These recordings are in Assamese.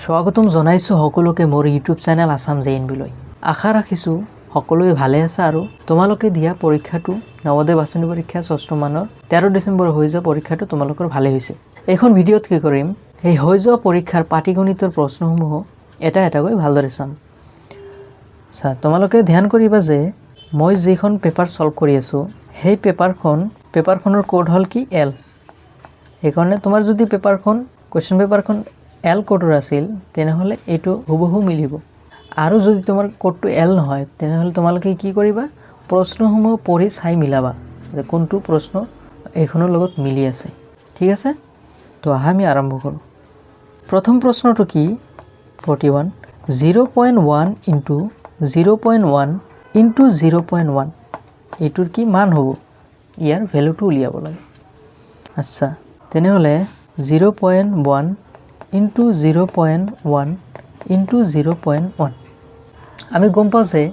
স্বাগতম জনাইছোঁ সকলোকে মোৰ ইউটিউব চেনেল আছাম জেএনবিলৈ। আশা ৰাখিছোঁ সকলোৱে ভালে আছে আৰু তোমালোকে দিয়া পৰীক্ষাটো নৱোদয় বাছনি পৰীক্ষা ৬ষ্ঠ মানৰ 13 ডিচেম্বৰ হৈ যোৱা পৰীক্ষাটো তোমালোকৰ ভালে হৈছে। এইখন ভিডিঅ'ত কি কৰিম, এই হৈ যোৱা পৰীক্ষাৰ পাটিগণিতৰ প্ৰশ্নসমূহ এটা এটাকৈ ভালদৰে চাম। তোমালোকে ধ্যান কৰিবা যে মই যিখন পেপাৰ সলভ কৰি আছোঁ সেই পেপাৰখনৰ কোড হ'ল কি এল। সেইকাৰণে তোমাৰ যদি কুৱেশ্যন পেপাৰখন এল কোডৰ আছিল তেনেহ'লে এইটো হুবহু মিলিব, আৰু যদি তোমাৰ কোডটো এল নহয় তেনেহ'লে তোমালোকে কি কৰিবা, প্ৰশ্নসমূহ পঢ়ি চাই মিলাবা যে কোনটো প্ৰশ্ন এইখনৰ লগত মিলি আছে। ঠিক আছে, তো আমি আৰম্ভ কৰোঁ। প্ৰথম প্ৰশ্নটো কি, 41 0.1 ইনটু 0.1 ইনটু 0.1 এইটোৰ কি মান হ'ব, ইয়াৰ ভেলুটো উলিয়াব লাগে। আচ্ছা, তেনেহ'লে 0.1 ইনটু 0.1 ইনটু 0.1 আমি গম পাওঁ যে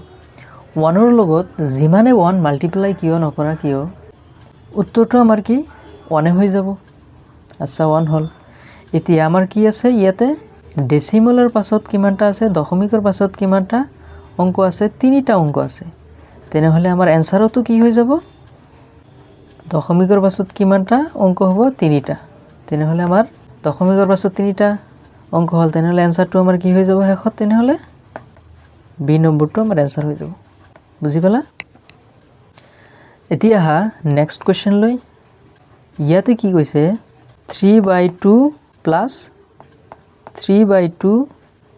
1ৰ লগত যিমানে 1 মাল্টিপ্লাই কিয় নকৰা কিয় উত্তৰটো আমাৰ কি 1 হৈ যাব। আচ্ছা, 1 হ'ল। এতিয়া আমাৰ কি আছে, ইয়াতে ডেচিমেলৰ পাছত কিমানটা আছে, দশমিকৰ পাছত কিমানটা অংক আছে, 3টা অংক আছে। তেনেহ'লে আমাৰ এনসাৰতো কি হৈ যাব, দশমিকৰ পাছত কিমানটা অংক হ'ব, 3টা। তেনেহ'লে আমাৰ দশমিকৰ পাছত 3টা অংক হ'ল, তেনেহ'লে এনসাৰটো আমাৰ কি হৈ যাব শেষত, তেনেহ'লে বি নম্বৰটো আমাৰ এনসাৰ হৈ যাব। বুজি পালা? এতিয়া আহা নেক্সট কুৱেশ্যনলৈ। ইয়াতে কি কৈছে, 3/2 প্লাছ 3/2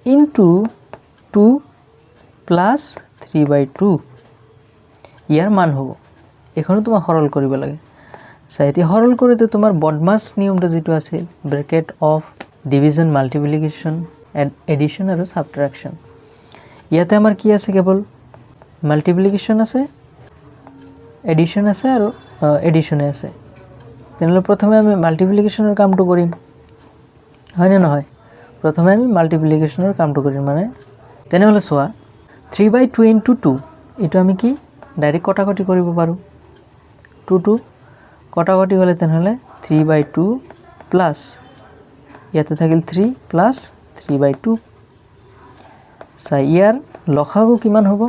ইনটু 2 প্লাছ 3/2 ইয়াৰ মান হ'ব। এইখনো তোমাক সৰল কৰিব লাগে। এতিয়া সৰল কৰোঁতে তোমাৰ বদমাছ নিয়মটো যিটো আছিল, bracket of division, multiplication, addition আৰু ছাবট্ৰেকশ্যন। ইয়াতে আমাৰ কি আছে, কেৱল মাল্টিপ্লিকেশ্যন আছে, এডিশ্যন আছে আৰু এডিশ্যনে আছে। তেনেহ'লে প্ৰথমে আমি মাল্টিপ্লিকেশ্যনৰ কামটো কৰিম, হয়নে নহয়? প্ৰথমে আমি মাল্টিপ্লিকেশ্যনৰ কামটো কৰিম, মানে তেনেহ'লে চোৱা 3/2 ইনটু 2 এইটো আমি কি ডাইৰেক্ট কটাকটি কৰিব পাৰোঁ। 2 কটাকটি গ'লে তেনেহ'লে 3/2 প্লাছ ইয়াতে থাকিল 3 প্লাছ 3/2। ইয়াৰ লসাগু কিমান হ'ব,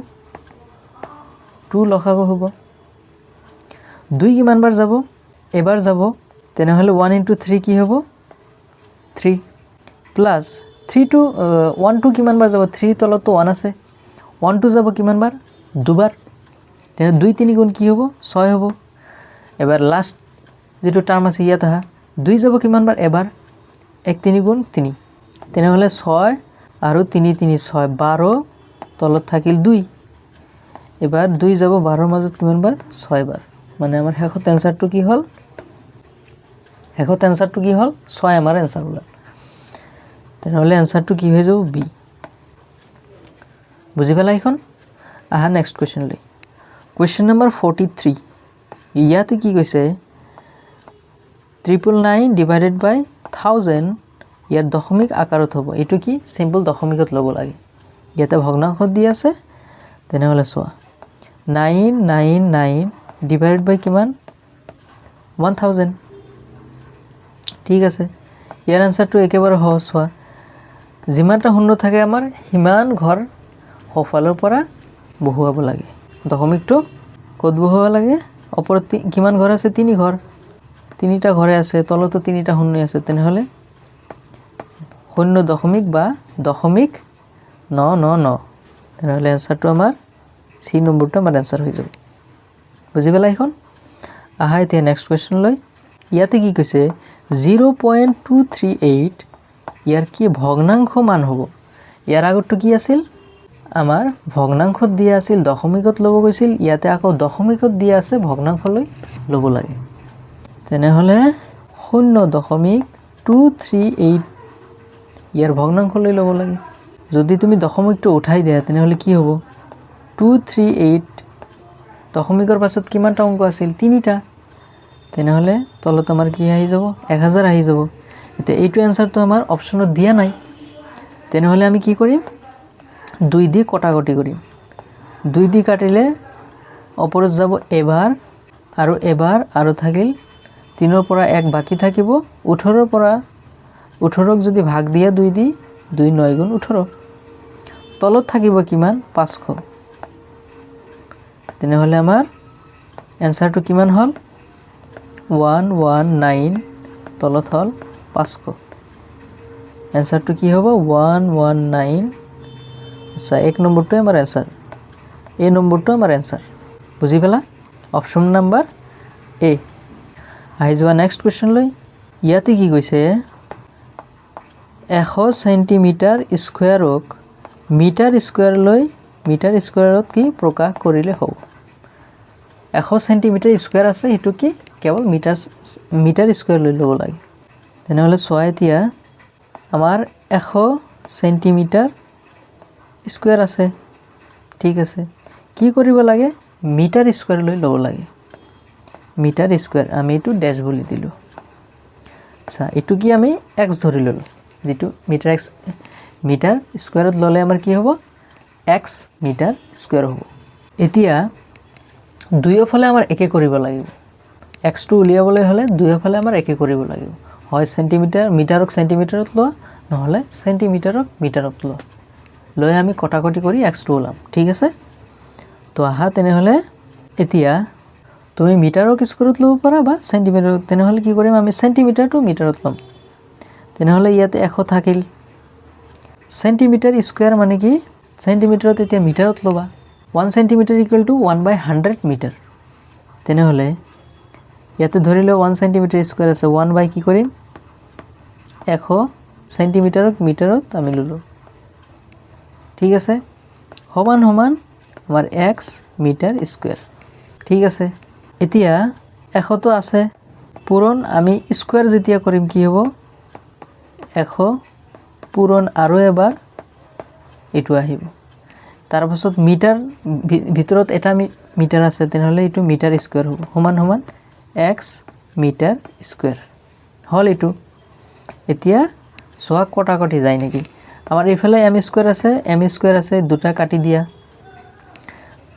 2 লসাগু হ'ব। 2 কিমানবাৰ যাব, এবাৰ যাব। তেনেহ'লে 1 ইনটু 3 কি হ'ব, 3 প্লাছ 1 কিমানবাৰ যাব, 3 তলততো 1 আছে, 1 যাব কিমানবাৰ, দুবাৰ। তেনেহ'লে 2 3 গুণ কি হ'ব, 6 হ'ব। এবাৰ লাষ্ট যিটো টাৰ্ম আছে ইয়াত আহা, 2 যাব কিমানবাৰ, এবাৰ, 1 3 গুণ 3। তেনেহ'লে 6 আৰু 3 3 6, 12 তলত থাকিল 2। এবাৰ 2 যাব 12ৰ মাজত কিমানবাৰ, 6 বাৰ। মানে আমাৰ শেষত এনসাৰটো কি হ'ল, 6 আমাৰ এনসাৰ ওলাল। তেনেহ'লে এনসাৰটো কি হৈ যাব, বি। বুজি পালা এইখন? আহা নেক্সট কুৱেশ্যনলৈ। Question number 43। ইয়াতে কি কৈছে, 999 ডিভাইডেড বাই 1000 ইয়াৰ দশমিক আকাৰত হ'ব। এইটো কি চিম্পল দশমিকত ল'ব লাগে। ইয়াতে ভগ্নাংশত দি আছে, তেনেহ'লে চোৱা 999 ডিভাইডেড বাই কিমান, 1000। ঠিক আছে, ইয়াৰ এনসাৰটো একেবাৰে সহজ। চোৱা, যিমানটা শূন্য থাকে আমাৰ সিমান ঘৰ সোঁফালৰ পৰা বহুৱাব লাগে। দশমিকটো ক'ত বহুৱাব লাগে, ওপৰত কিমান ঘৰ আছে, 3 ঘৰ, 3টা ঘৰে আছে, তলতো 3টা শূন্য আছে। তেনেহ'লে 0.0 বা 0.999। তেনেহ'লে এনসাৰটো আমাৰ চি নম্বৰটো আমাৰ এনসাৰ হৈ যাব। বুজি পালা এইখন? আহা এতিয়া নেক্সট কুৱেশ্যনলৈ। ইয়াতে কি কৈছে, 0.238 ইয়াৰ কি ভগ্নাংশ মান হ'ব। ইয়াৰ আগতটো কি আছিল, আমাৰ ভগ্নাংশত দিয়া আছিল, দশমিকত ল'ব গৈছিল, ইয়াতে আকৌ দশমিকত দিয়া আছে, ভগ্নাংশলৈ ল'ব লাগে। তেনেহ'লে 0.238 ইয়াৰ ভগ্নাংশলৈ ল'ব লাগে। যদি তুমি দশমিকটো উঠাই দিয়া তেনেহ'লে কি হ'ব, 238 দশমিকৰ পাছত কিমানটা অংক আছিল, 3টা। তেনেহ'লে তলত আমাৰ কি আহি যাব, 1000 আহি যাব। এতিয়া এইটো এনসাৰটো আমাৰ অপশ্যনত দিয়া নাই। তেনেহ'লে আমি কি কৰিম, 2 দি কটাকটি কৰিম। 2 দি কাটিলে ওপৰত যাব এবাৰ আৰু এবাৰ, আৰু থাকিল 3ৰ পৰা 1 বাকী থাকিব। 18ক যদি ভাগ দিয়া 2 দি 2 9 গুণ 18 তলত থাকিব কিমান 500 তেনেহলে আমাৰ এনসাৰটো কিমান হল 119 তলত হল 500 এনসাৰটো কি হ'ব 119 আচ্ছা 1 নম্বৰটো আমাৰ এনসাৰ এই নম্বৰটো আমাৰ এনসাৰ বুজি পেলা অপশন নাম্বাৰ এ আহি যোৱা নেক্সট কোৱেশ্চন লৈ ইয়াতে কি কৈছে 100 সেন্টিমিটাৰ স্কয়াৰক মিটাৰ স্কয়াৰত কি প্ৰকাশ কৰিলে হ'ব 100 সেন্টিমিটাৰ স্কয়াৰ আছে এটো কি কেৱল মিটাৰ স্কয়াৰ লৈ ল'ব লাগে তেনেহলে সোৱা এতিয়া আমাৰ 100 সেন্টিমিটাৰ স্কয়াৰ আছে ঠিক আছে কি কৰিব লাগে মিটার স্কয়ার লৈ ল'ব লাগে মিটার স্কয়ার আমি এটো ড্যাশ বুলি দিলো আচ্ছা এটো কি আমি x ধৰি ললো যেটো মিটাৰ স্কয়াৰত ললে আমাৰ কি হ'ব x মিটাৰ স্কয়াৰ হ'ব এতিয়া দুয়োফালে আমাৰ একে কৰিব লাগিব x টো উলিয়াবলৈ হলে দুয়োফালে আমাৰ একে কৰিব লাগিব হয় সেন্টিমিটাৰ মিটাৰক সেন্টিমিটাৰত লোৱা নহলে সেন্টিমিটাৰক মিটাৰত লোৱা লৈ আমি কটাকটি কৰি x টো ওলাম ঠিক আছে তো আহা তেনেহলে এতিয়া তুমি মিটাৰক স্কয়াৰত ল'ব পাৰা বা সেন্টিমিটাৰ তেনেহলে কি কৰিম আমি সেন্টিমিটাৰটো মিটাৰত ল'ম তেনেহলে ইয়াতে 100 থাকিল সেন্টিমিটাৰ স্কয়াৰ মানে কি সেন্টিমিটাৰত এতিয়া মিটাৰত লবা 1 সেন্টিমিটাৰ ইকুয়াল টু 1/100 মিটাৰ তেনেহলে ইয়াতে ধৰিলে 1 সেন্টিমিটাৰ স্কয়াৰ আছে 1 বাই কি কৰিম 100 সেন্টিমিটাৰক মিটাৰত আমি ললো ঠিক আছে সমান সমান আমাৰ x মিটাৰ স্কয়াৰ ঠিক আছে এতিয়া 100 তো আছে পূৰণ আমি স্কয়াৰ যেতিয়া কৰিম কি হ'ব 100 পূৰণ আৰু এবাৰ এটো আহিব তাৰ পাছত মিটাৰ ভিতৰত এটা মিটাৰ আছে তেনেহলে এটো মিটার স্কয়ার হ'ব সমান সমান x মিটার স্কয়ার হল এটো এতিয়া সোৱা কটাকটি যায় নেকি আমাৰ এইফালে m স্কয়ার আছে দুটা কাটি দিয়া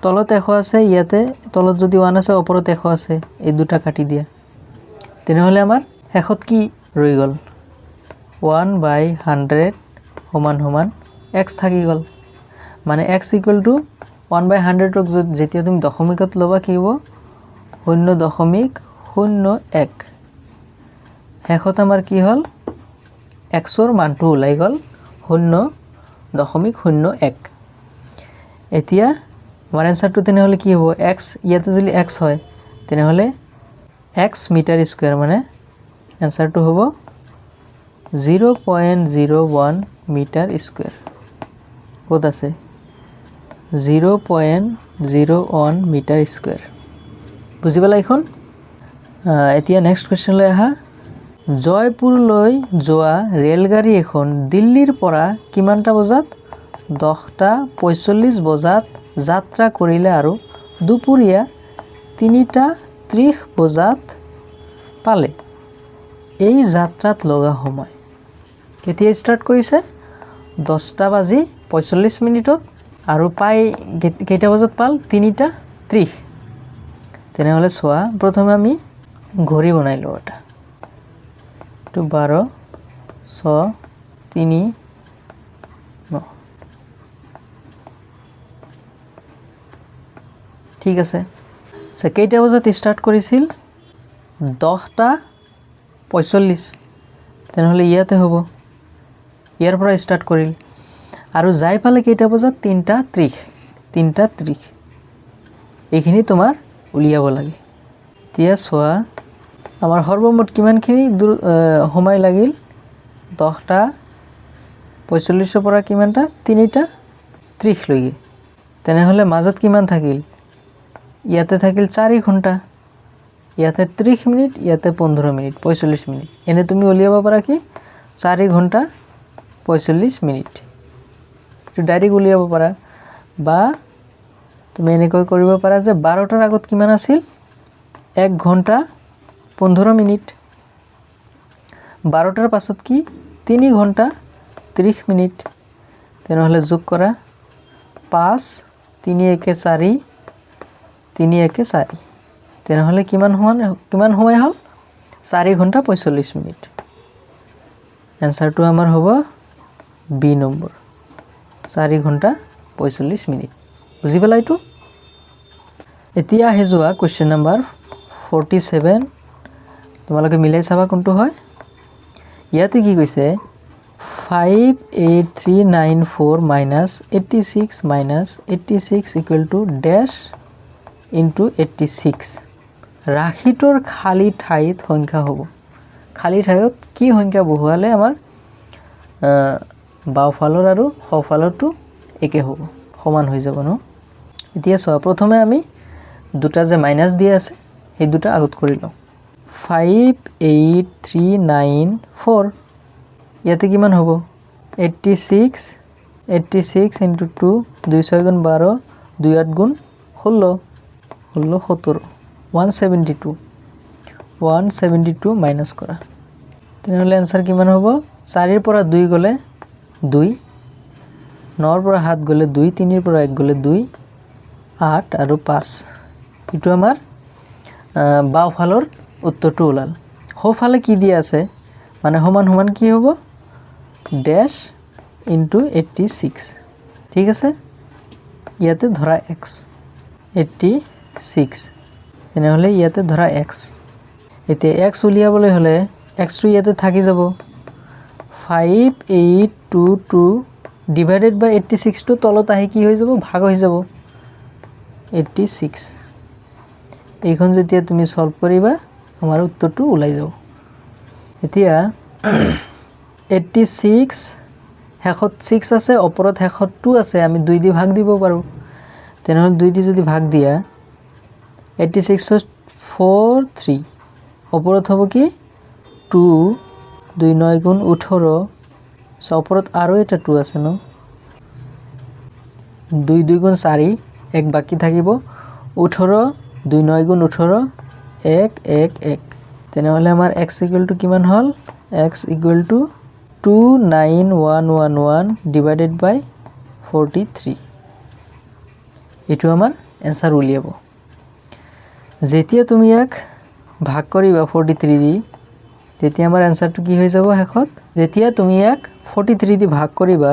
তলত 100 আছে ইয়াতে তলত যদি 1 আছে ওপৰত 100 আছে এই দুটা কাটি দিয়া তেনেহলে আমাৰ শেষত কি ৰৈ গল 1/100 সমান সমান x থাকি গল মানে x ইকুয়াল টু 1/100 ক যেতিয়া তুমি দশমিকত লবা কি হ'ব 0.01 শেষত আমাৰ কি হল x ৰ মানটো ওলাই গল 0.01 এতিয়া আমাৰ এনসারটো তেনেহলে কি হ'ব x ইয়াতে যদি x হয় তেনেহলে x মিটার স্কয়ার মানে এনসারটো হ'ব 0.01 মিটার স্কয়ার কত আছে 0.01 মিটার স্কয়ার বুজি পালা এখন এতিয়া নেক্সট কোৱেশ্চন লৈ আহা জয়পুৰলৈ যোৱা ৰেলগাড়ী এখন দিল্লীৰ পৰা কিমানটা বজাত 10:45 বজাত যাত্ৰা কৰিলে আৰু দুপৰীয়া 3:30 বজাত পালে এই যাত্ৰাত লগা সময় কেতিয়া স্টাৰ্ট কৰিছে 10:45 আৰু পাই কেইটা বজাত পাল 3:30 তেনেহলে সোৱা প্ৰথমে আমি ঘড়ী বনাই লও এটা তো 12 6 3 9 ঠিক আছে সে কেইটা বজাত স্টার্ট কৰিছিল 10:45 তেনেহলে ইয়াতে হ'ব ইয়াৰ পৰা স্টাৰ্ট কৰিল আৰু যাই পালে কেইটা বজাত 3:30 এইখিনি তোমাৰ উলিয়াব লাগে এতিয়া সোৱা আমাৰ সৰ্বমুঠ কিমানখিনি সময় লাগিল 10:45 পৰা কিমানটা 3:30 লৈকে তেনেহলে মাজত কিমান থাকিল ইয়াতে থাকিল 4 ঘন্টা ইয়াতে 30 মিনিট ইয়াতে 15 মিনিট 45 মিনিট এনে তুমি উলিয়াব পাৰা কি 4 ঘন্টা 45 মিনিট তো ডাইৰেক্ট উলিয়াব পাৰা বা তুমি এনেকৈ কৰিব পাৰা যে 12টাৰ আগত কিমান আছিল 1 ঘন্টা 15 মিনিট 12টাৰ পাছত কি 3 ঘন্টা 30 মিনিট তেনেহলে যোগ কৰা 5 3 1 4 3 1 4 তেনেহলে কিমান সময় হল 4 ঘন্টা 45 মিনিট এনসারটো আমাৰ হ'ব বি নম্বৰ 4 ঘণ্টা 45 মিনিট বুজি পালা এইটো এতিয়া আহি যোৱা কোৱেশ্চন নম্বৰ 47 তোমালোকে মিলাই চাবা কোনটো হয় ইয়াতে কি কৈছে 58394 minus 86 minus 86 equal to dash into 86 ৰাশিটোৰ খালী ঠাইত সংখ্যা হ'ব খালী ঠাইত কি সংখ্যা বহুৱালে আমাৰ বাওঁফালৰ আৰু সোঁফালৰটো একে হ'ব সমান হৈ যাব ন এতিয়া চোৱা প্ৰথমে আমি দুটা যে মাইনাস দিয়া আছে এই দুটা আগত কৰি লওঁ 58394 ইয়াতে কিমান হ'ব 86 into 2 2 6 গুণ 12 2 8 গুণ 16 16 17 172 মাইনাস কৰা তেনেহ'লে आंसर কিমান হ'ব 4 ৰ পৰা 2 গলে 2 9 ৰ পৰা 7 গলে 2 3 ৰ পৰা 1 গলে 2 8 আৰু 5 এটো আমাৰ বাওঁফালৰ উত্তৰটো ওলাল সোঁফালে কি দিয়া আছে মানে সমান সমান কি হ'ব ড্যাশ ইনটু 86 ঠিক আছে ইয়াতে ধৰা x 86 তেনেহ'লে ইয়াতে ধৰা x এতিয়া x উলিয়াবলৈ হলে x টো ইয়াতে থাকি যাব 5822 ডিভাইডেড বাই 86 টো তলত আহি কি হৈ যাব ভাগ হৈ যাব 86 এইখন যেতিয়া তুমি সলভ কৰিবা আমাৰ উত্তৰটো ওলাই যাব এতিয়া 86 হেখত 6 আছে ওপৰত হেখত 2 আছে আমি 2 দি ভাগ দিব পাৰো তেনেহ'লে 2 দি যদি ভাগ দিয়া 86 4 3 ওপৰত হ'ব কি 2 2 9 গুণ 18 সো ওপৰত আৰু এটা 2 আছে ন 2 2 গুণ 4 এক বাকি থাকিব 18 2 9 গুণ 18 1 1 1 তেনেহ'লে আমাৰ x ইকুৱেল টু কিমান হল x ইকুৱেল টু 29111 ডিভাইডেড বাই 43 এটো আমাৰ आंसर উলিয়াব যেতিয়া তুমি এক ভাগ কৰিবা 43 দি তেতিয়া আমাৰ आंसरটো কি হৈ যাব হেখত যেতিয়া তুমি এক 43 দি ভাগ কৰিবা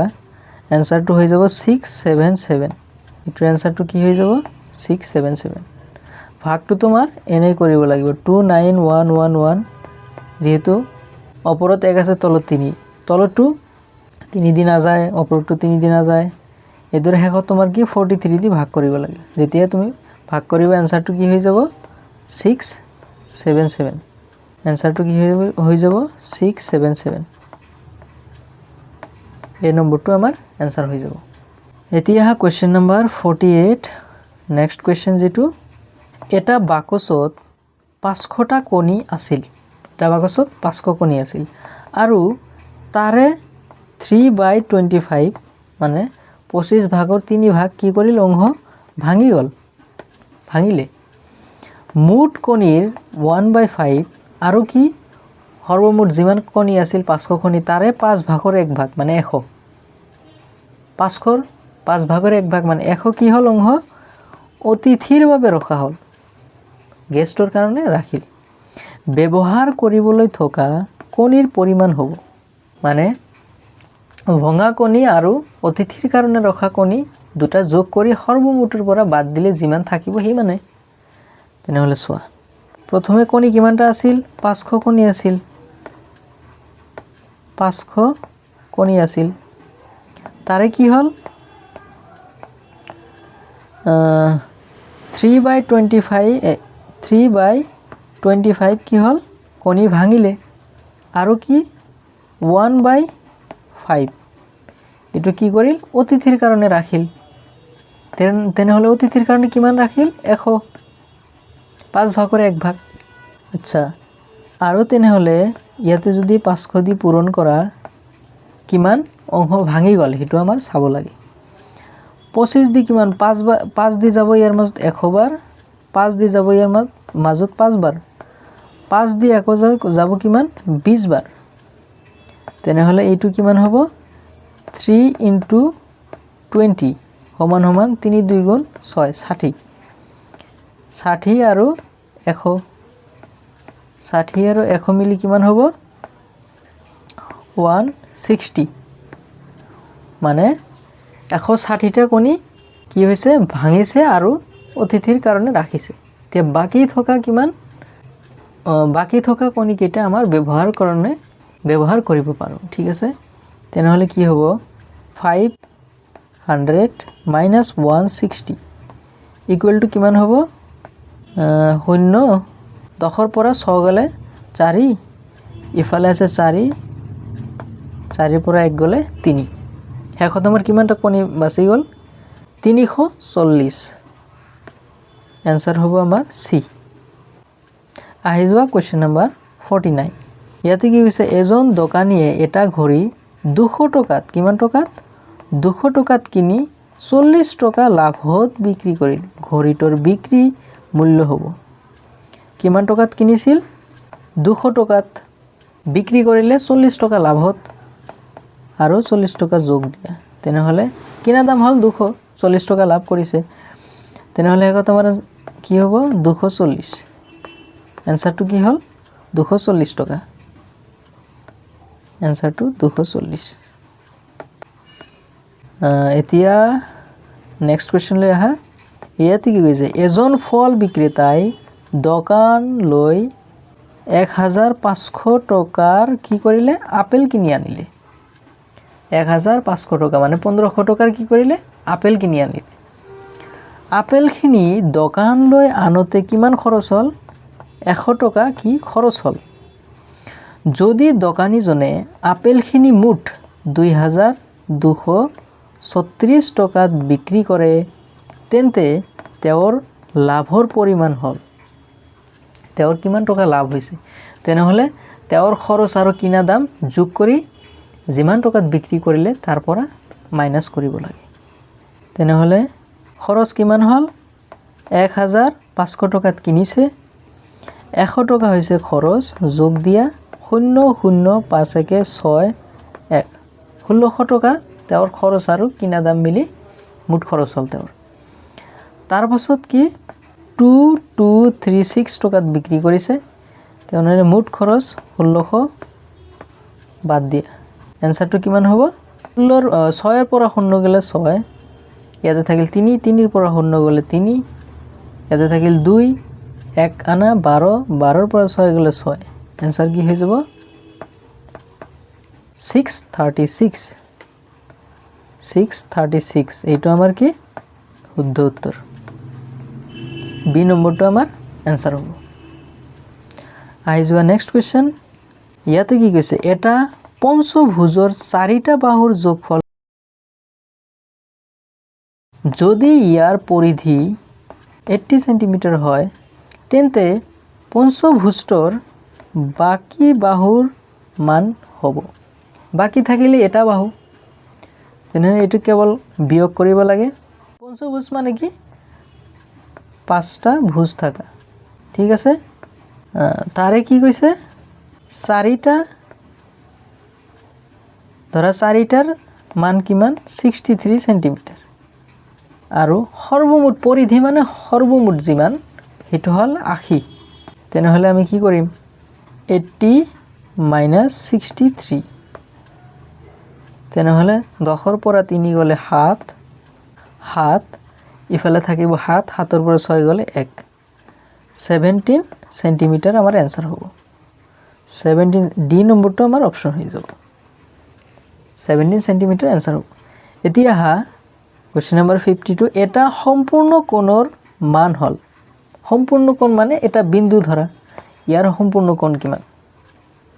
आंसरটো হৈ যাব 677 এটো आंसरটো কি হৈ যাব 677 ভাগটো তোমাৰ এনে কৰিব লাগিব 29111 যেহেতু ওপৰত এক আছে তলত 3 তলটো 3 দি না যায় ওপৰটো 3 দি না যায় এদৰ হেকত তোমাৰ কি 43 দি ভাগ কৰিব লাগে যেতিয়া তুমি ভাগ কৰিবা आंसरটো কি হৈ যাব 677 आंसरটো কি হৈ যাব 677 এই নম্বৰটো আমাৰ आंसर হৈ যাব এতিয়া কোৱেশ্চন নম্বৰ 48 নেক্সট কোৱেশ্চন যেটো এটা বাকচত 500টা কণী আছিল এটা বাকচত 500 কণী আছিল আৰু তাৰে 3/25 মানে 25 ভাগৰ 3 ভাগ কি কৰিল অংশ ভাঙি গল ভাঙিলে মুঠ কণীৰ 1/5 আৰু কি সৰ্বমুঠ যিমান কণী আছিল 500 কণী তাৰে 5 ভাগৰ 1 ভাগ মানে 100 500 5 ভাগৰ 1 ভাগ মানে 100 কি হল অংশ অতিথিৰ বাবে ৰখা হল গেষ্টৰ কাৰণে ৰাখিল ব্যৱহাৰ কৰিবলৈ থকা কণীৰ পৰিমাণ হ'ব মানে ভঙা কণী আৰু অতিথিৰ কাৰণে ৰখা কণী দুটা যোগ কৰি সৰ্বমুঠৰ পৰা বাদ দিলে যিমান থাকিব হি মানে তেনেহলে চোৱা প্ৰথমে কণী কিমানটা আছিল 500 কণী আছিল 500 কণী আছিল তাৰে কি হল 3/25 কি হল কণী ভাঙিলে আৰু কি 1/5 এটো কি কৰিল অতিথিৰ কাৰণে ৰাখিল তেনেহলে অতিথিৰ কাৰণে কিমান ৰাখিল 100 5 ভাগৰ 1 ভাগ আচ্ছা আৰু তেনেহলে ইয়াতে যদি 500 দি পূৰণ কৰা কিমান অংশ ভাঙি গল হেতু আমাৰ চাব লাগে 25 দি কিমান 5 দি যাব ইয়াৰ মাজত 100 বাৰ 5 দি যাব ইয়াৰ মাজত 5 বাৰ 5 দি আকৌ যাব কিমান 20 বাৰ তেনেহলে এইটো কিমান হ'ব 3 into 20 সমান সমান 3 2 গুণ 6 60 60 আৰু 100 60 আৰু 100 মিলি কিমান হ'ব 160 মানে 160টা কণী কি হৈছে ভাঙিছে আৰু অতিথিৰ কাৰণে ৰাখিছে এতিয়া বাকি থকা কিমান বাকি থকা কণীকেইটা আমাৰ ব্যৱহাৰ কৰিব পাৰো ঠিক আছে তেনেহলে কি হ'ব 500 minus 160 equal to কিমান হ'ব 0 10 পৰা 6 গলে 4 ইফালে আছে 4 4 পৰা 1 গলে 3 শেষত আমাৰ কিমানটা কণী বাছি গল 340 आंसर হ'ব আমাৰ সি আহি যোৱা কোৱেশ্চন নম্বৰ 49 ইয়াতে কি কৈছে এজন দোকানীয়ে এটা ঘড়ী 200 টকাত কিমান টকাত 200 টকাত কিনি 40 টকা লাভত বিক্ৰী কৰিল ঘড়ীটোৰ বিক্ৰী মূল্য হ'ব কিমান টকাত কিনিছিল 200 টকাত বিক্ৰী কৰিলে 40 টকা লাভত আৰু 40 টকা যোগ দিয়া তেনেহলে কিনা দাম হল 200 40 টকা লাভ কৰিছে তেনেহলে এটা আমাৰ কি হ'ব 240 आंसरটো কি হল 240 টকা आंसरটো 240 এতিয়া নেক্সট কোৱেশ্চন লৈ আহা ইয়াতে কি কৈছে এজন ফল বিক্ৰেতাই দোকান লৈ 1500 টকাৰ কি কৰিলে আপেল কিনি আনিলে 1500 টকা মানে 1500 টকাৰ কি কৰিলে আপেল কিনি আনিলে আপেলখিনি দোকান লৈ আনতে কিমান খৰচ হল 100 টকা কি খৰচ হল যদি দোকানীজনে আপেলখিনি মুঠ 2236 টকাত বিক্ৰী কৰে তেন্তে তেওঁৰ লাভৰ পৰিমাণ হল তেওঁৰ কিমান টকা লাভ হৈছে তেনেহলে তেওঁৰ খৰচ আৰু কিনা দাম যোগ কৰি যিমান টকাত বিক্ৰী কৰিলে তাৰ পৰা মাইনাস কৰিব লাগে তেনেহলে খৰচ কিমান হল 1500 টকাত কিনিছে 100 টকা হৈছে খৰচ যোগ দিয়া 005161 1600 টকা তেওঁৰ খৰচ আৰু কিনা দাম মিলি মুঠ খৰচ হল তেওঁৰ তাৰ পাছত কি 2236 টকাত বিক্ৰী কৰিছে তেওঁলোকে মুঠ খৰচ 1600 বাদ দিয়া आंसरটো কিমান হ'ব 6 ৰ পৰা 0 গলে 6 ইয়াতে থাকিল 3 3 ৰ পৰা 0 গলে 3 ইয়াতে থাকিল 2 1 আনা 12 12 ৰ পৰা 6 গলে 6 आंसर কি হৈ যাব 636 এইটো আমাৰ কি শুদ্ধ উত্তৰ বি নম্বৰটো আমাৰ आंसर হ'ব আহি যোৱা নেক্সট কোৱেশ্চন ইয়াতে কি কৈছে এটা পঞ্চভুজৰ 4টা বাহুৰ যোগফল যদি ইয়াৰ পৰিধি 80 সেন্টিমিটাৰ হয় তেন্তে পঞ্চভুজৰ বাকি বাহুৰ মান হ'ব বাকি থাকিলে এটা বাহু তেনে এটো কেৱল বিয়োগ কৰিব লাগে পঞ্চভুজ মানে কি 5টা ভুজ থাকা ঠিক আছে তাৰে কি কৈছে 4টা ধৰা 4টাৰ মান কিমান 63 সেন্টিমিটাৰ আৰু সৰ্বমুঠ পৰিধি মানে সৰ্বমুঠ যিমান হেতু হল 80 তেনেহলে আমি কি কৰিম 80 - 63 তেনেহলে 10 ৰ পৰা 3 গলে 7 7 ইফালে থাকিব 7 7 ৰ পৰা 6 গলে 1 17 সেন্টিমিটাৰ আমাৰ आंसर হ'ব 17 ডি নম্বৰটো আমাৰ অপচন হৈ যাব 17 সেন্টিমিটাৰ आंसर হ'ব এতিয়া হা কোৱেশ্চন নম্বৰ 52 এটা সম্পূৰ্ণ কোণৰ মান হল সম্পূৰ্ণ কোণ মানে এটা বিন্দু ধৰা ইয়াৰ সম্পূৰ্ণ কোণ কিমান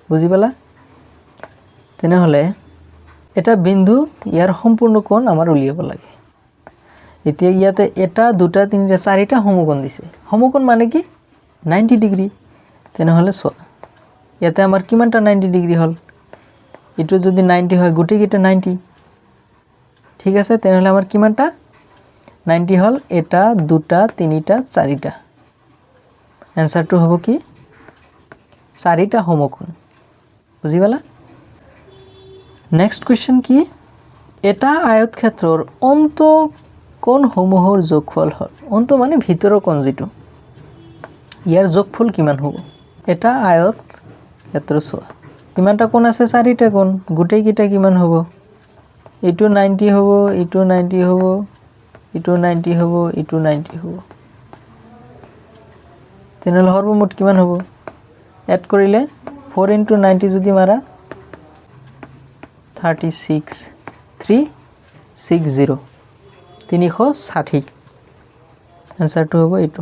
বুজি পালা তেনেহলে এটা বিন্দু ইয়াৰ সম্পূৰ্ণ কোণ আমাৰ উলিয়াব লাগে এতিয়া ইয়াতে এটা দুটা তিনিটা চাৰিটা সমকোণ দিছে সমকোণ মানে কি 90 ডিগ্ৰী তেনেহলে চোৱা ইয়াতে আমাৰ কিমানটা 90 ডিগ্ৰী হল এটো যদি 90 হয় গুটি কিটা 90 ঠিক আছে তেনেহলে আমাৰ কিমানটা 90 হল এটা দুটা তিনিটা চাৰিটা आंसरটো হ'ব কি চাৰিটা সমকোণ বুজি পালা নেক্সট কোৱেশ্চন কি এটা আয়তক্ষেত্ৰৰ অন্ত কোণসমূহৰ যোগফল হল অন্ত মানে ভিতৰৰ কোণ যেটো ইয়াৰ যোগফল কিমান হ'ব এটা আয়তক্ষেত্ৰ চোৱা কিমানটা কোণ আছে চাৰিটা কোণ গুটেই কিটা কিমান হ'ব এইটো 90 হ'ব, এইটো 90 হ'ব, এইটো 90 হ'ব, এইটো 90 হ'ব। তেনেহ'লে সৰ্বমুঠ কিমান হ'ব? এড কৰিলে 4 × 90 যদি মাৰা 36 360 360। এনসাৰটো হ'ব এইটো।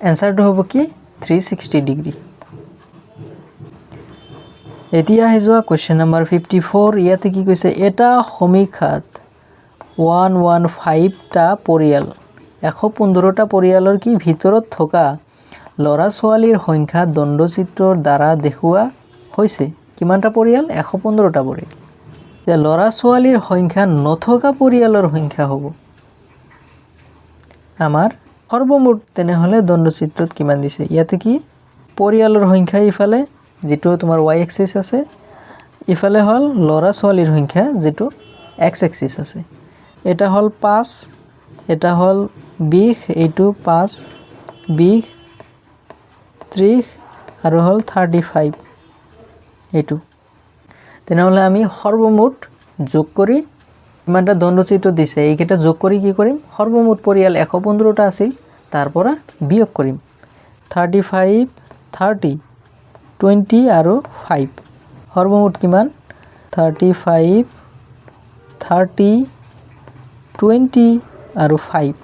এনসাৰটো হ'ব কি 360 ডিগ্ৰী। এতিয়া আহি যোৱা কুৱেশ্যন নম্বৰ 54। ইয়াতে কি কৈছে, এটা সমীক্ষাত 115টা পৰিয়াল 115টা পৰিয়ালৰ কি ভিতৰত থকা ল'ৰা ছোৱালীৰ সংখ্যা দণ্ডচিত্ৰৰ দ্বাৰা দেখুওৱা হৈছে। কিমানটা পৰিয়াল? 115টা পৰিয়াল। যে ল'ৰা ছোৱালীৰ সংখ্যা নথকা পৰিয়ালৰ সংখ্যা হ'ব আমাৰ সৰ্বমুঠ। তেনেহ'লে দণ্ডচিত্ৰত কিমান দিছে? ইয়াতে কি পৰিয়ালৰ সংখ্যা ইফালে যেটো তোমাৰ y এক্সিস আছে, ইফালে হল ল'ৰা ছোৱালীৰ সংখ্যা যেটো x এক্সিস আছে। এটা হল 5, এটা হল 20, এইটো 5 20 30 আৰু হল 35 এইটো। তেনেহ'লে আমি সৰ্বমুঠ যোগ কৰি কিমানটা দণ্ডচিত্ৰ দিছে এইকেইটা যোগ কৰি কি কৰিম, সৰ্বমুঠ পৰিয়াল 115টা আছিল তাৰ পৰা বিয়োগ কৰিম। 35 30 20 আৰু 5 সৰ্বমুঠ কিমান? 35 30 20 আৰু 5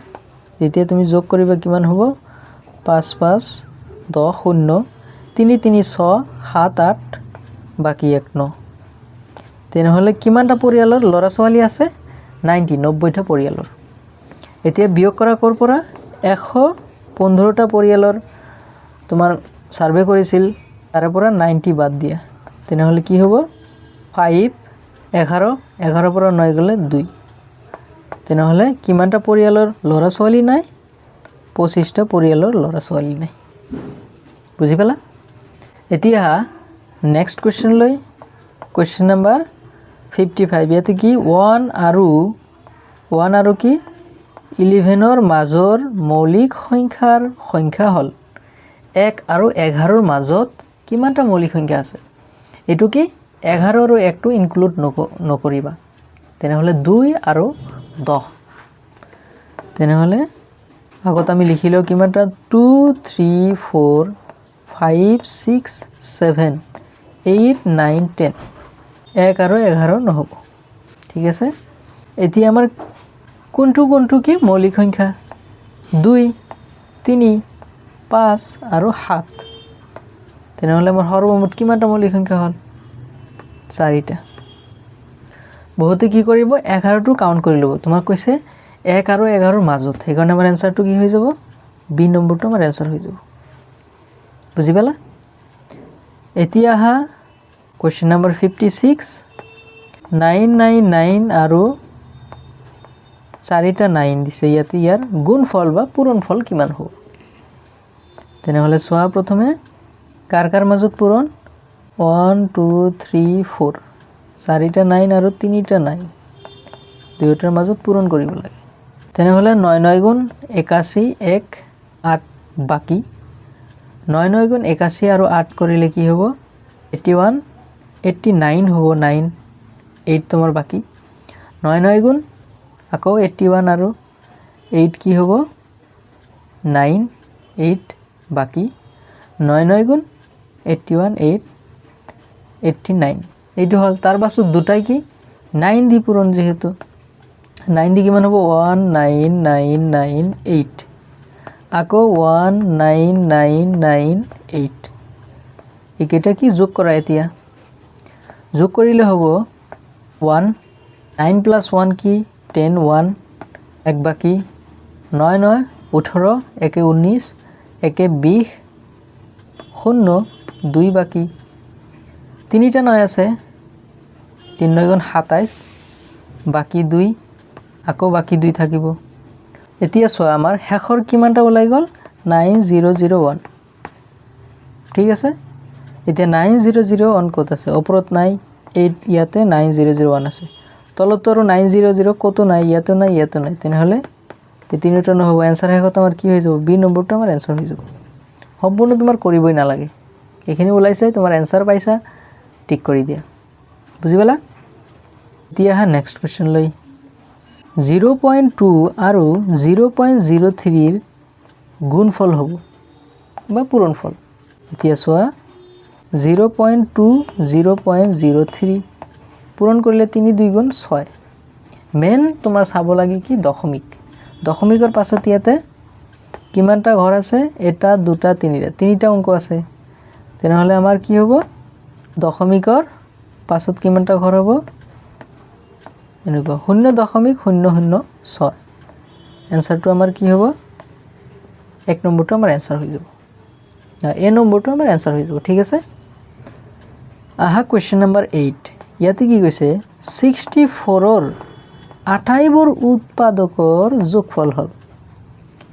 যেতিয়া তুমি যোগ কৰিবা কিমান হ'ব? 5 5 10 0 3 3 6 7 8 বাকি 1 9। তেনেহ'লে কিমানটা পৰিয়ালৰ ল'ৰা ছোৱালী আছে? 90টা পৰিয়ালৰ। এতিয়া বিয়োগ কৰা কৰ পৰা? 115টা পৰিয়ালৰ তোমাৰ সাৰ্ভে কৰিছিল, তাৰে পৰা 90 বাদ দিয়া। তেনেহ'লে কি হ'ব? 5 11 11 পৰা 9 গ'লে 2। তেনেহ'লে কিমানটা পৰিয়ালৰ ল'ৰা ছোৱালী নাই? 25টা পৰিয়ালৰ ল'ৰা ছোৱালী নাই। বুজি পালা? এতিয়া নেক্সট কুৱেশ্যন লৈ কুৱেশ্যন নম্বৰ 55। ইয়াতে কি 1 আৰু কি 11ৰ মাজৰ মৌলিক সংখ্যাৰ সংখ্যা হ'ল 1 আৰু 11ৰ মাজত কিমানটা মৌলিক সংখ্যা আছে? এইটো কি 11 আৰু 1টো ইনক্লুড নকৰিবা। তেনেহ'লে 2 আৰু 10। তেনেহ'লে আগত আমি লিখিলেও কিমানটা 2 3 4 5 6 7 8 9 10। 1 আৰু 11 নহ'ব। ঠিক আছে। এতিয়া আমাৰ কোনটো কি মৌলিক সংখ্যা? 2 3 5 আৰু 7। তেনেহ'লে আমাৰ সৰ্বমুঠ কিমানটা মৌলিক সংখ্যা হ'ল? 4টা। বহুতে কি কৰিব 11টো কাউণ্ট কৰি ল'ব। তোমাক কৈছে 1 আৰু 11ৰ মাজত, সেইকাৰণে আমাৰ এনসাৰটো কি হৈ যাব? বি নম্বৰটো আমাৰ এনসাৰ হৈ যাব। বুজি পালা? এতিয়া আহা কুৱেশ্যন নম্বৰ 56। 9 9 9 আৰু 4টা 9 দিছে। ইয়াতে ইয়াৰ গুণফল বা পূৰণফল কিমান হ'ব? তেনেহ'লে চোৱা প্ৰথমে কাৰ মাজত পূৰণ? 1 2 3 4 4টা 9 আৰু 3টা 9 দুয়োটাৰ মাজত পূৰণ কৰিব লাগে। তেনেহ'লে 9 9 গুণ 81 1 8 বাকি 9 9 গুণ 81 আৰু 8 কৰিলে কি হ'ব? 81 89 হ'ব। 9 8 তোমাৰ বাকি 9 9 গুণ আকৌ 81 আৰু 8 কি হ'ব? 9 8 বাকি 9 9 গুণ 81 8 89 এইটো হ'ল। তাৰ পাছত দুটাই কি 9 দি পূৰণ, যেহেতু 9 দি কিমান হ'ব? 1 9 9 9 8 আকৌ 1 9 9 9 8। এইকেইটা কি যোগ কৰা? এতিয়া যোগ কৰিলে হ'ব 1 9 + 1 কি 10 1 1 বাকি 9 9 18 1 19 1 20 0 2 বাকি 3টা 9 আছে 3 9 গুণ 27 বাকি 2 আকৌ বাকি 2 থাকিব। এতিয়া চোৱা আমাৰ শেষৰ কিমানটা ওলাই গ'ল? 9001। ঠিক আছে। এতিয়া 9001 ক'ত আছে? ওপৰত নাই, ইয়াতে 9001 আছে। তলতো আৰু 900 ক'তো নাই, ইয়াতো নাই, ইয়াতো নাই। তেনেহ'লে এই তিনিটা নহ'ব। এনসাৰ শেষত আমাৰ কি হৈ যাব? বি নম্বৰটো আমাৰ এনসাৰ হৈ যাব। সম্পূৰ্ণ তোমাৰ কৰিবই নালাগে। এইখিনি ওলাইছে, তোমাৰ এনসাৰ পাইছা, টিক কৰি দিয়া। বুজি পালা? এতিয়া আহা নেক্সট কুৱেশ্যন লৈ 0.2 আৰু 0.03 গুণফল হ'ব বা পূৰণফল এতিয়া চোৱা 0.2 0.03 পূৰণ কৰিলে 3 2 গুণ 6 মেন তোমাৰ চাব লাগে কি দশমিক দশমিকৰ পাছত ইয়াতে কিমানটা ঘৰ আছে এটা দুটা তিনিটা অংক আছে তেনেহলে আমাৰ কি হ'ব দশমিকৰ পাছত কিমানটা ঘৰ হ'ব এনেকুৱা 0.006 এনসাৰটো আমাৰ কি হ'ব এক নম্বৰটো আমাৰ এনসাৰ হৈ যাব এ নম্বৰটো আমাৰ এনসাৰ হৈ যাব ঠিক আছে আহা কোৱেশ্চন নম্বৰ 8 ইয়াতে কি কৈছে 64ৰ 28ৰ উৎপাদকৰ যোগফল হল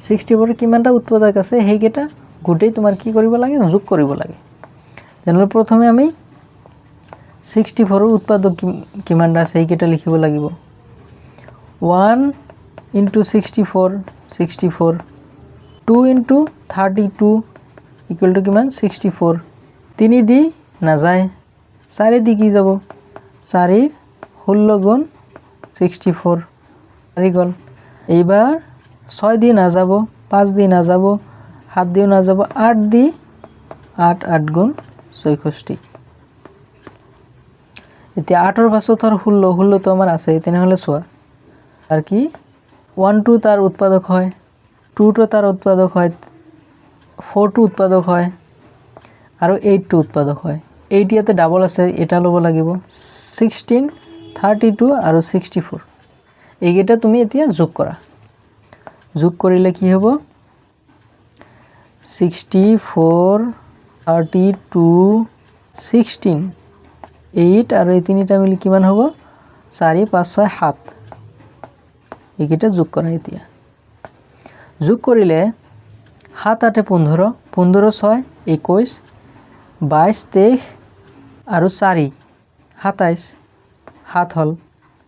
64ৰ কিমানটা উৎপাদক আছে হেইকেটা গুটেই তোমাৰ কি কৰিব লাগে যোগ কৰিব লাগে তেনেহলে প্ৰথমে আমি 64ৰ উৎপাদক কিমানটা আছে হেইকেটা লিখিব লাগিব 1 into 64 64 2 into 32 equal to কিমান 64 3 দি না যায় 4 দি কি যাব 4 16 গুণ 64 আহি গল এইবাৰ 6 দি না যাব 5 দি না যাব 7 দিও না যাব 8 দি 8 8 গুণ 64 এতিয়া 8 ৰ পাছত আৰ 16 তো আমাৰ আছে তেনেহলে চোৱা আৰ কি 1 2 তাৰ উৎপাদক হয় 2 তো তাৰ উৎপাদক হয় 4 টু উৎপাদক হয় আৰু 8 টু উৎপাদক হয় 8 ইয়াতে ডাবল আছে এটা লব লাগিব 16 32 আৰু 64 এইকেইটা তুমি এতিয়া যোগ কৰা যোগ কৰিলে কি হ'ব 64 32 16 8 আৰু এই তিনিটা মিলি কিমান হ'ব 4 5 6 7 এইকেইটা যোগ কৰা এতিয়া যোগ কৰিলে 7 8 15 15 6 21 22 23 আৰু 4 27 7 হল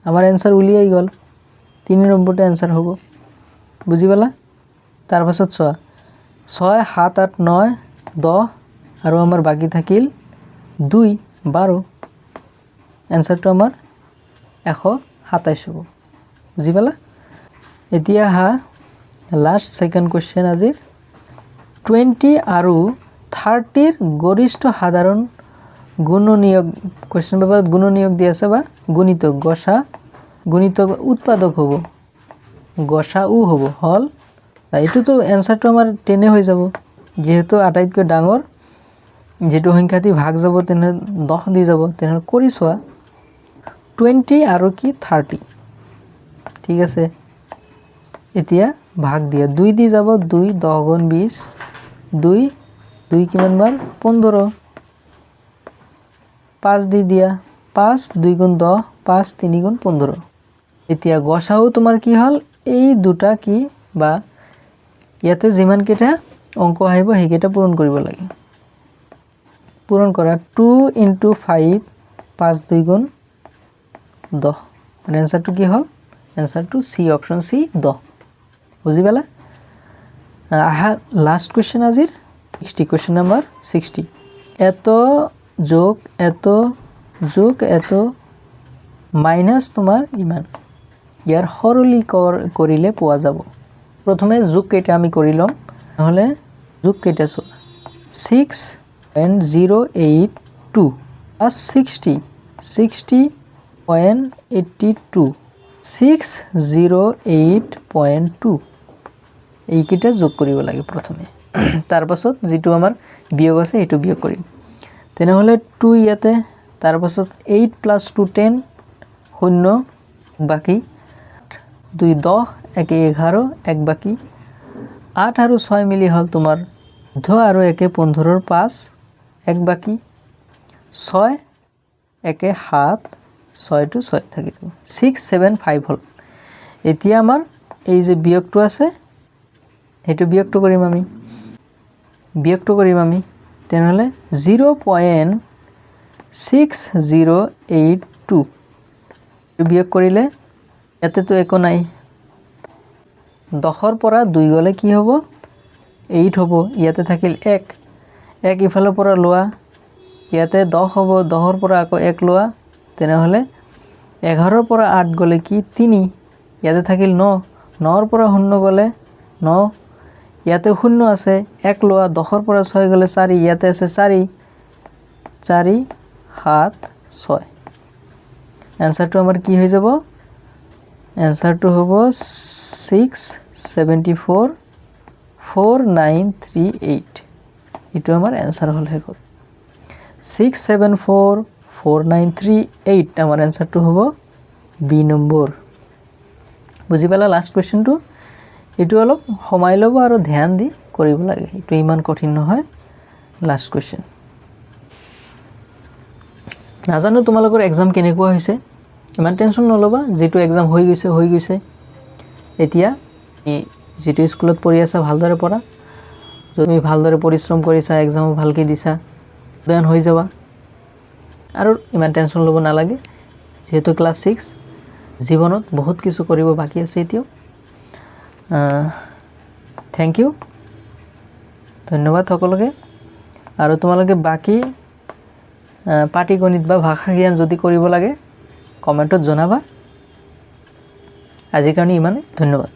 আমাৰ आंसर উলিয়াই গল 3 নম্বৰটো आंसर হ'ব বুজি পালা তাৰ পাছত চোৱা 6 7 8 9 10 আৰু আমাৰ বাকি থাকিল 2 12 आंसरটো আমাৰ 127 হ'ব বুজি পালা এতিয়া হা লাস্ট সেকেন্ড কোশ্চেন আজিৰ 20 আৰু 30 ৰ গৰিষ্ঠ সাধাৰণ গুণনীয়ক কোশ্চেন পেপাৰত গুণনীয়ক দি আছে বা গুণিতক গসা গুণিতক উৎপাদক হ'ব গসা উ হ'ব হল এইটো তো आंसरটো আমাৰ 10 হৈ যাব যেহেতু আটাইতকৈ ডাঙৰ যেটো সংখ্যাটি ভাগ যাব তেনে 10 দি যাব তেনে কৰি চোৱা 20 আৰু কি 30 ঠিক আছে এতিয়া ভাগ দিয়া 2 দি যাব 2 10 গুণ 20 2 2 কিমান বাৰ 15 5 দি দিয়া 5 2 গুণ 10 5 3 গুণ 15 এতিয়া গসাও তোমাৰ কি হল এই দুটা কি বা ইয়াতে যিমান কেটা অংক আহিব হেকেটা পূৰণ কৰিব লাগে পূৰণ কৰা 2 into 5 5 2 গুণ 10 আৰু आंसरটো কি হল आंसरটো সি অপশন সি 10 বুজি পালা আহা লাস্ট কোশ্চেন আজিৰ 60 কোশ্চেন নাম্বাৰ 60 এত যোগ এত মাইনাস তোমাৰ ইমান ইয়াৰ সৰলীকৰণ কৰিলে পোৱা যাব প্ৰথমে যোগ কেইটা আমি কৰি লম নহলে যোগ কেইটা চোৱা 6.082 plus 60 60.82 608.2 এইকেইটা যোগ কৰিব লাগে প্ৰথমে তাৰ পাছত যেটো আমাৰ বিয়োগ আছে এটো বিয়োগ কৰিম তেনেহলে 2 ইয়াতে তাৰ পাছত 8 plus 2 10 শূন্য বাকি 2 10 1 11 1 বাকি 8 আৰু 6 মিলি হল তোমাৰ 10 আৰু 1 15 ৰ 5 1 বাকি 6 1 7 6 টু 6 থাকিব 675 হল এতিয়া আমাৰ এই যে বিয়োগটো আছে এটো বিয়োগটো কৰিম আমি তেনেহলে 0.6082 বিয়োগ কৰিলে এতে তো একো নাই 10 ৰ পৰা 2 গলে কি হ'ব 8 হ'ব ইয়াতে থাকিল 1 ইফালৰ পৰা লোৱা ইয়াতে 10 হ'ব 10 ৰ পৰা আকৌ 1 লোৱা তেনেহলে 11ৰ পৰা 8 গ'লে কি 3 ইয়াতে থাকিল 9 9ৰ পৰা 0 গ'লে 9 ইয়াতে 0 আছে 1 লোৱা 10ৰ পৰা 6 গ'লে 4 ইয়াতে আছে 4 4 7 6 এনসারটো আমার কি হয়ে যাব এনসারটো হ'ব 674 4938 এটো আমার এনসার হল হেকত 674 4938 আমার এনসারটো হ'ব বি নম্বৰ বুজি পালা লাস্ট কোৱেশ্চনটো এটো অলপ সময় লব আৰু ধ্যান দি কৰিব লাগে এটো ইমান কঠিন নহয় লাস্ট কোৱেশ্চন নাজানো তোমালোকৰ এক্সাম কেনেকুৱা হৈছে ইমান টেনচন নলবা যেটো এক্সাম হৈ গৈছে এতিয়া যেটো স্কুলত পঢ়ি আছা ভালদৰে পঢ়া তুমি ভালদৰে পৰিশ্ৰম কৰিছা এক্সাম ভালকৈ দিছা দেন হৈ যাবা আৰু ইমান টেনচন লব নালাগে যেহেতু ক্লাস 6 জীৱনত বহুত কিছু কৰিব বাকি আছে এতিয়াও থ্যাংক ইউ ধন্যবাদ সকলোকে আৰু তোমালোকে বাকি পাটিগণিত বা ভাষা জ্ঞান যদি কৰিব লাগে কমেন্টত জনাবা আজিৰ কাৰণে ইমানে ধন্যবাদ